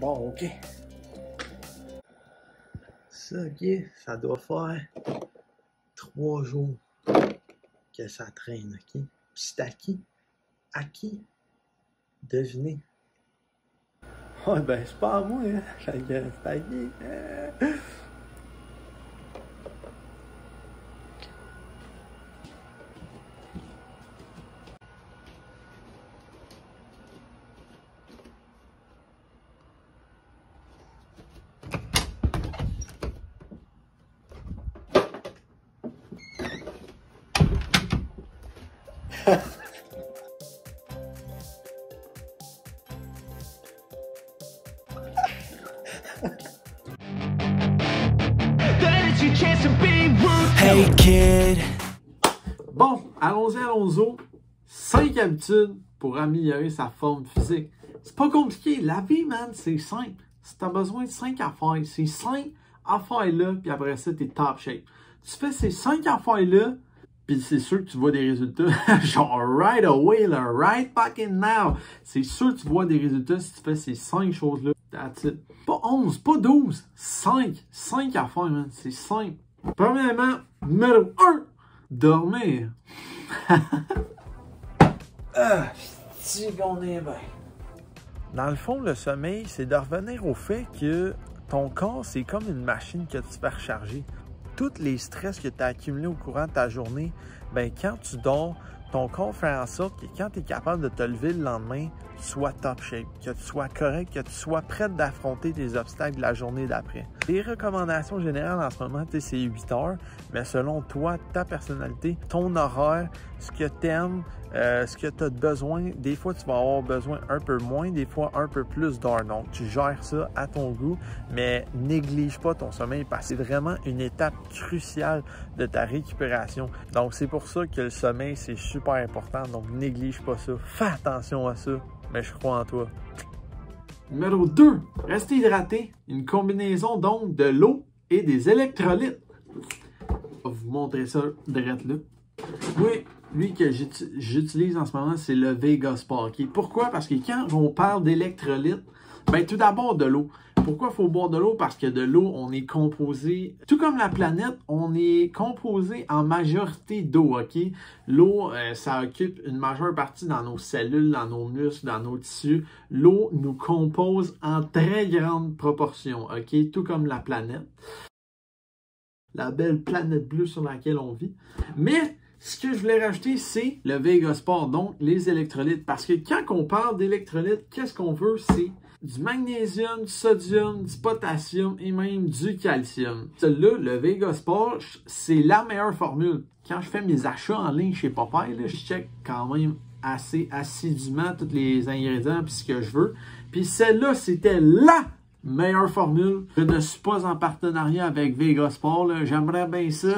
Bon, ok. Ça, ok, ça doit faire 3 jours que ça traîne, ok? Puis c'est à qui? À qui? Devinez. Ouais, ben, c'est pas à moi, hein. C'est à qui? Hey kid. Bon, allons-y. 5 habitudes pour améliorer sa forme physique. C'est pas compliqué. La vie, man, c'est simple. Si t'as besoin de 5 affaires, c'est 5 affaires-là, puis après ça, t'es top shape. Tu fais ces 5 affaires-là, puis c'est sûr que tu vois des résultats. Genre, right away, là, right fucking now. C'est sûr que tu vois des résultats si tu fais ces 5 choses-là. That's it. Pas 11, pas 12, 5. 5 affaires, man. C'est simple. Premièrement, numéro 1, dormir. Si qu'on est bien. Dans le fond, le sommeil, c'est de revenir au fait que ton corps, c'est comme une machine que tu fais recharger. Tous les stress que tu as accumulés au courant de ta journée, ben quand tu dors, ton corps fait en sorte que quand tu es capable de te lever le lendemain, tu sois top shape, que tu sois correct, que tu sois prête d'affronter tes obstacles de la journée d'après. Les recommandations générales en ce moment, c'est 8 heures, mais selon toi, ta personnalité, ton horaire, ce que tu aimes, ce que tu as besoin, des fois tu vas avoir besoin un peu moins, des fois un peu plus d'heures. Donc tu gères ça à ton goût, mais néglige pas ton sommeil parce que c'est vraiment une étape cruciale de ta récupération. Donc c'est pour ça que le sommeil c'est super important, donc néglige pas ça. Fais attention à ça, mais je crois en toi. Numéro 2, rester hydraté. Une combinaison donc de l'eau et des électrolytes. Je vais vous montrer ça direct là. Oui, lui que j'utilise en ce moment, c'est le Vegasport. Okay? Pourquoi? Parce que quand on parle d'électrolytes, ben tout d'abord de l'eau. Pourquoi il faut boire de l'eau? Parce que de l'eau, on est composé, tout comme la planète, on est composé en majorité d'eau, ok? L'eau, ça occupe une majeure partie dans nos cellules, dans nos muscles, dans nos tissus. L'eau nous compose en très grande proportion, ok? Tout comme la planète. La belle planète bleue sur laquelle on vit. Mais ce que je voulais rajouter, c'est le Vegasport, donc les électrolytes. Parce que quand on parle d'électrolytes, qu'est-ce qu'on veut? C'est du magnésium, du sodium, du potassium et même du calcium. Celui-là, le Vegasport, c'est la meilleure formule. Quand je fais mes achats en ligne chez Popeye, là, je check quand même assez assidûment tous les ingrédients et ce que je veux. Puis celle-là, c'était la meilleure formule. Je ne suis pas en partenariat avec Vegasport. J'aimerais bien ça.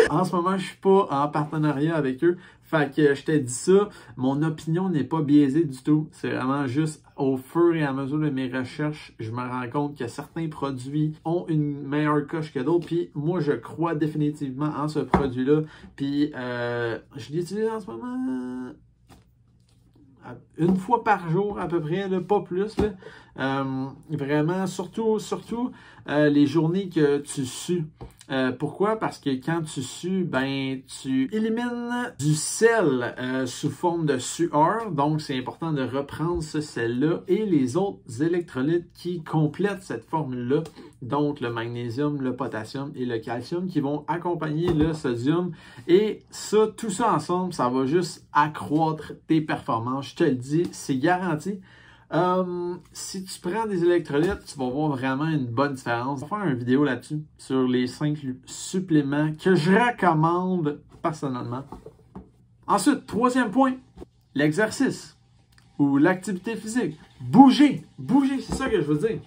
En ce moment, je suis pas en partenariat avec eux. Fait que je t'ai dit ça, mon opinion n'est pas biaisée du tout. C'est vraiment juste au fur et à mesure de mes recherches, je me rends compte que certains produits ont une meilleure coche que d'autres. Puis moi, je crois définitivement en ce produit-là. Puis je l'utilise en ce moment une fois par jour à peu près, là, pas plus. Là. Vraiment, surtout les journées que tu sues. Pourquoi? Parce que quand tu sues, ben tu élimines du sel sous forme de sueur. Donc, c'est important de reprendre ce sel-là et les autres électrolytes qui complètent cette formule-là. Donc, le magnésium, le potassium et le calcium qui vont accompagner le sodium. Et ça, tout ça ensemble, ça va juste accroître tes performances. Je te le dis, c'est garanti. Si tu prends des électrolytes, tu vas voir vraiment une bonne différence. On va faire une vidéo là-dessus sur les 5 suppléments que je recommande personnellement. Ensuite, troisième point, l'exercice ou l'activité physique. Bouger, c'est ça que je veux dire.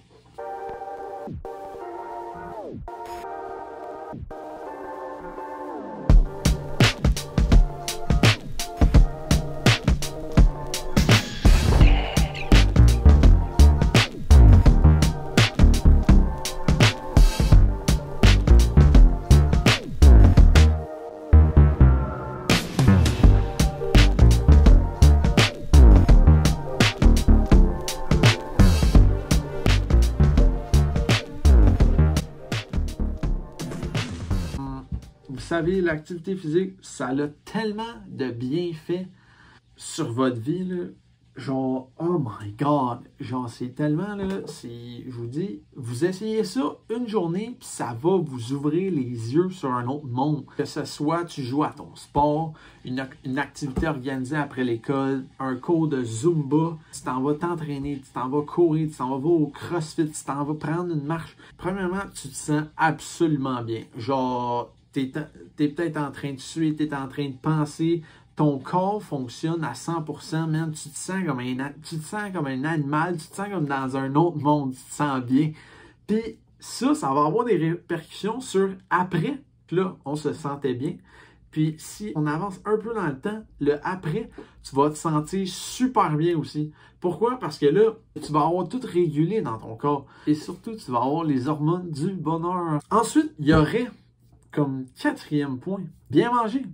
savez, l'activité physique, ça a tellement de bienfaits sur votre vie, là. Genre, oh my God, genre c'est tellement, là, je vous dis, vous essayez ça une journée, puis ça va vous ouvrir les yeux sur un autre monde. Que ce soit, tu joues à ton sport, une activité organisée après l'école, un cours de Zumba, tu t'en vas t'entraîner, tu t'en vas courir, tu t'en vas au CrossFit, tu t'en vas prendre une marche. Premièrement, tu te sens absolument bien. Genre, t'es peut-être en train de suer, t'es en train de penser, ton corps fonctionne à 100%, man. Tu te sens comme un animal, tu te sens comme dans un autre monde, tu te sens bien. Puis ça va avoir des répercussions sur après. Puis là, on se sentait bien. Puis si on avance un peu dans le temps, le après, tu vas te sentir super bien aussi. Pourquoi? Parce que là, tu vas avoir tout régulé dans ton corps. Et surtout, tu vas avoir les hormones du bonheur. Ensuite, il y aurait comme 4e point, bien manger.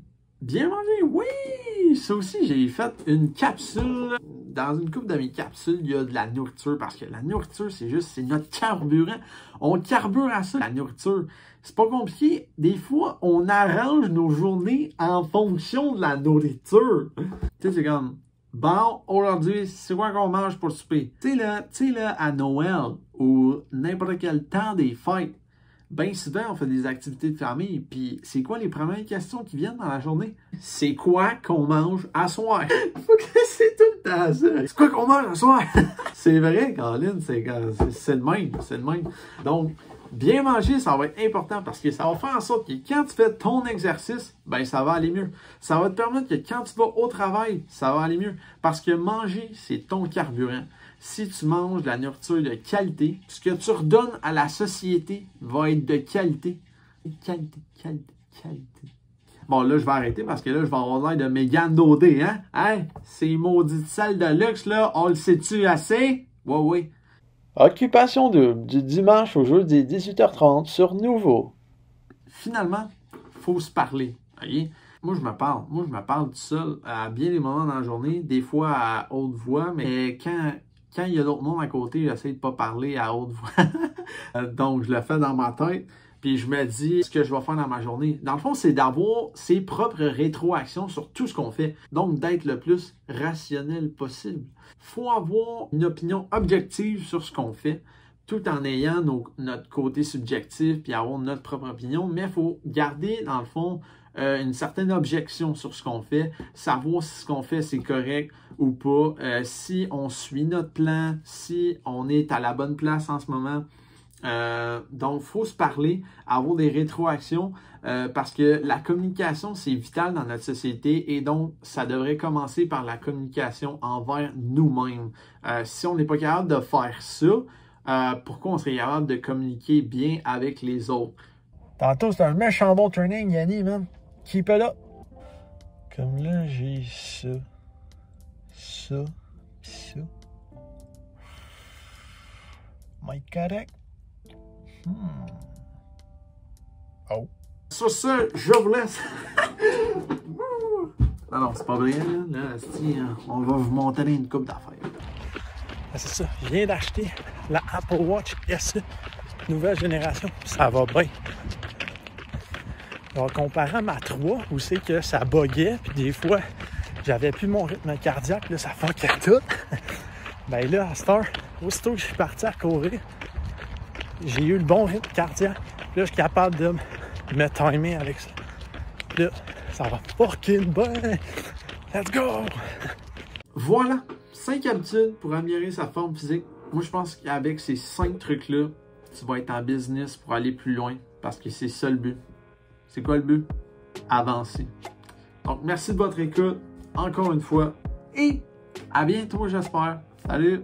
Bien manger, oui! Ça aussi, j'ai fait une capsule. Dans une couple de mes capsules, il y a de la nourriture. Parce que la nourriture, c'est notre carburant. On carbure à ça, la nourriture. C'est pas compliqué. Des fois, on arrange nos journées en fonction de la nourriture. Tu sais, c'est comme, bon, aujourd'hui, c'est quoi qu'on mange pour le souper? Tu sais, là, à Noël ou n'importe quel temps des fêtes, bien souvent, on fait des activités de famille, puis c'est quoi les premières questions qui viennent dans la journée? C'est quoi qu'on mange à soir? Faut que c'est tout le temps ça. C'est quoi qu'on mange à soir? C'est vrai, Caroline, c'est le même. Donc, bien manger, ça va être important parce que ça va faire en sorte que quand tu fais ton exercice, ben ça va aller mieux. Ça va te permettre que quand tu vas au travail, ça va aller mieux. Parce que manger, c'est ton carburant. Si tu manges de la nourriture de qualité, ce que tu redonnes à la société va être de qualité. Qualité. Bon, là, je vais arrêter parce que là, je vais avoir l'air de Mégane Daudé, hein? Hein? Ces maudites salles de luxe, là, on le sait-tu assez? Oui. Occupation double, du dimanche au jeudi 18h30 sur Nouveau. Finalement, il faut se parler. Okay? Moi, je me parle tout seul à bien des moments dans la journée, des fois à haute voix, mais quand il y a d'autres monde à côté, j'essaie de ne pas parler à haute voix. Donc, je le fais dans ma tête. Puis je me dis ce que je vais faire dans ma journée. Dans le fond, c'est d'avoir ses propres rétroactions sur tout ce qu'on fait. Donc, d'être le plus rationnel possible. Il faut avoir une opinion objective sur ce qu'on fait, tout en ayant notre côté subjectif, puis avoir notre propre opinion. Mais il faut garder, dans le fond, une certaine objection sur ce qu'on fait, savoir si ce qu'on fait c'est correct ou pas, si on suit notre plan, si on est à la bonne place en ce moment. Donc, il faut se parler, avoir des rétroactions parce que la communication, c'est vital dans notre société et donc, ça devrait commencer par la communication envers nous-mêmes. Si on n'est pas capable de faire ça, pourquoi on serait capable de communiquer bien avec les autres? Tantôt, c'est un méchant bon training, Yanni, man. Keep it up. Comme là, j'ai ça. Mike correct. Oh. Sur ce, je vous laisse. Non, c'est pas vrai, là. On va vous montrer une coupe d'affaires. C'est ça. Je viens d'acheter la Apple Watch SE, nouvelle génération. Ça va bien. Alors, comparé à ma 3, où c'est que ça buguait, puis des fois, j'avais plus mon rythme cardiaque, là, ça fuckait tout. Ben là, à cette heure, aussitôt que je suis parti à courir, j'ai eu le bon rythme cardiaque. Là, je suis capable de me timer avec ça. Là, ça va fucking bien. Let's go! Voilà, 5 habitudes pour améliorer sa forme physique. Moi, je pense qu'avec ces 5 trucs-là, tu vas être en business pour aller plus loin, parce que c'est ça le but. C'est quoi le but? Avancer. Donc, merci de votre écoute, encore une fois, et à bientôt, j'espère. Salut!